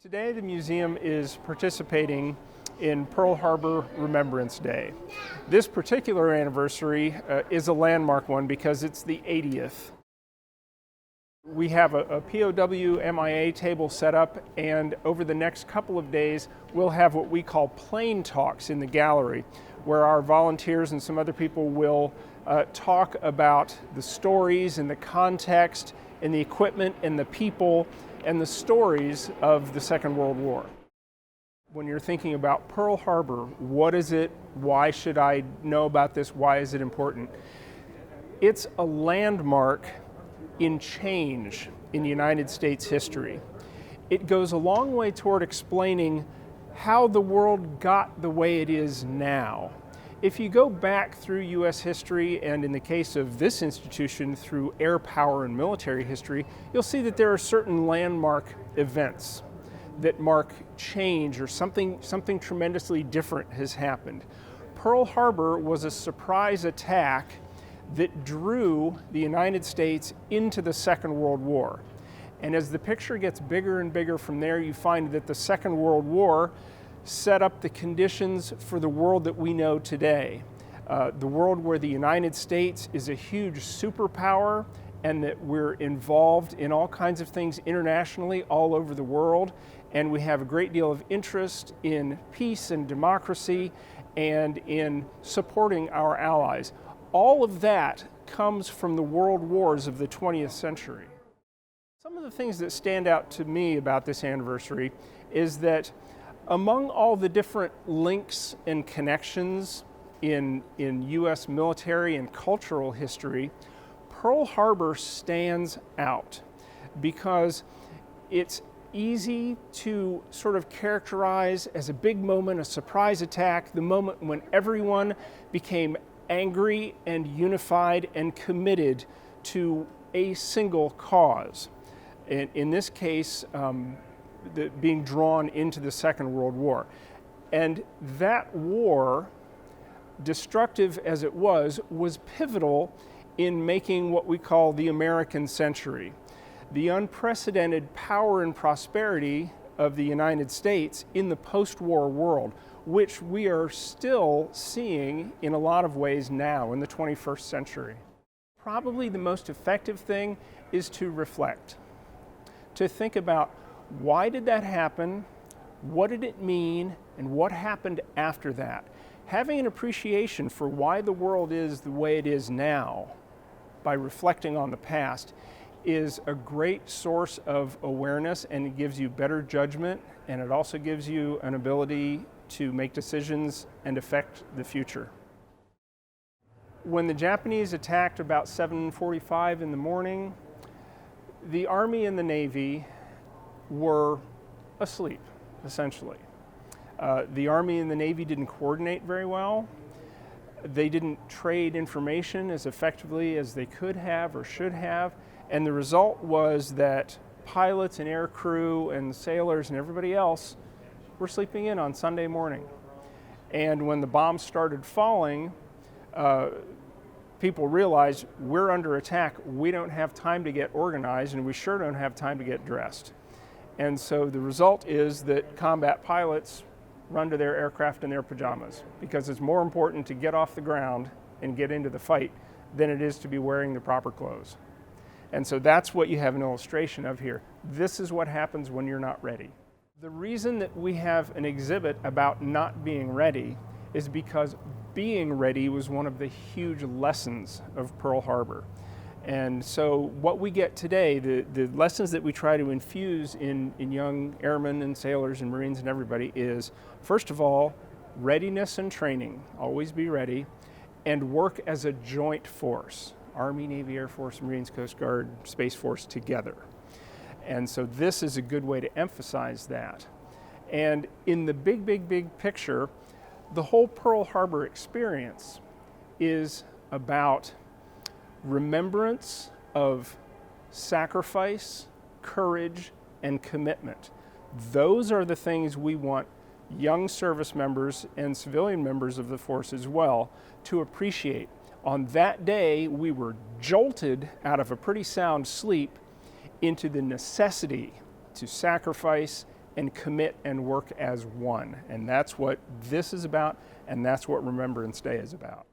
Today the museum is participating in Pearl Harbor Remembrance Day. This particular anniversary is a landmark one because it's the 80th. We have a POW MIA table set up, and over the next couple of days we'll have what we call plane talks in the gallery, where our volunteers and some other people will talk about the stories and the context and the equipment and the people and the stories of the Second World War. When you're thinking about Pearl Harbor, what is it? Why should I know about this? Why is it important? It's a landmark in change in United States history. It goes a long way toward explaining how the world got the way it is now. If you go back through U.S. history, and in the case of this institution, through air power and military history, you'll see that there are certain landmark events that mark change, or something tremendously different has happened. Pearl Harbor was a surprise attack that drew the United States into the Second World War. And as the picture gets bigger and bigger from there, you find that the Second World War set up the conditions for the world that we know today. The world where the United States is a huge superpower, and that we're involved in all kinds of things internationally all over the world, and we have a great deal of interest in peace and democracy and in supporting our allies. All of that comes from the world wars of the 20th century. Some of the things that stand out to me about this anniversary is that among all the different links and connections in U.S. military and cultural history, Pearl Harbor stands out because it's easy to sort of characterize as a big moment, a surprise attack, the moment when everyone became angry and unified and committed to a single cause. In this case, being drawn into the Second World War. And that war, destructive as it was pivotal in making what we call the American century. The unprecedented power and prosperity of the United States in the post-war world, which we are still seeing in a lot of ways now in the 21st century. Probably the most effective thing is to reflect, to think about why did that happen, what did it mean, and what happened after that. Having an appreciation for why the world is the way it is now by reflecting on the past is a great source of awareness, and it gives you better judgment, and it also gives you an ability to make decisions and affect the future. When the Japanese attacked about 7:45 in the morning, the Army and the Navy were asleep, essentially. The Army and the Navy didn't coordinate very well. They didn't trade information as effectively as they could have or should have, and the result was that pilots and air crew and sailors and everybody else were sleeping in on Sunday morning. And when the bombs started falling, people realized we're under attack, we don't have time to get organized, and we sure don't have time to get dressed. And so the result is that combat pilots run to their aircraft in their pajamas, because it's more important to get off the ground and get into the fight than it is to be wearing the proper clothes. And so that's what you have an illustration of here. This is what happens when you're not ready. The reason that we have an exhibit about not being ready is because being ready was one of the huge lessons of Pearl Harbor. And so what we get today, the lessons that we try to infuse in young airmen and sailors and Marines and everybody is, first of all, readiness and training. Always be ready, and work as a joint force. Army, Navy, Air Force, Marines, Coast Guard, Space Force together. And so this is a good way to emphasize that. And in the big picture, the whole Pearl Harbor experience is about remembrance of sacrifice, courage, and commitment. Those are the things we want young service members and civilian members of the force as well to appreciate. On that day, we were jolted out of a pretty sound sleep into the necessity to sacrifice and commit and work as one. And that's what this is about, and that's what Remembrance Day is about.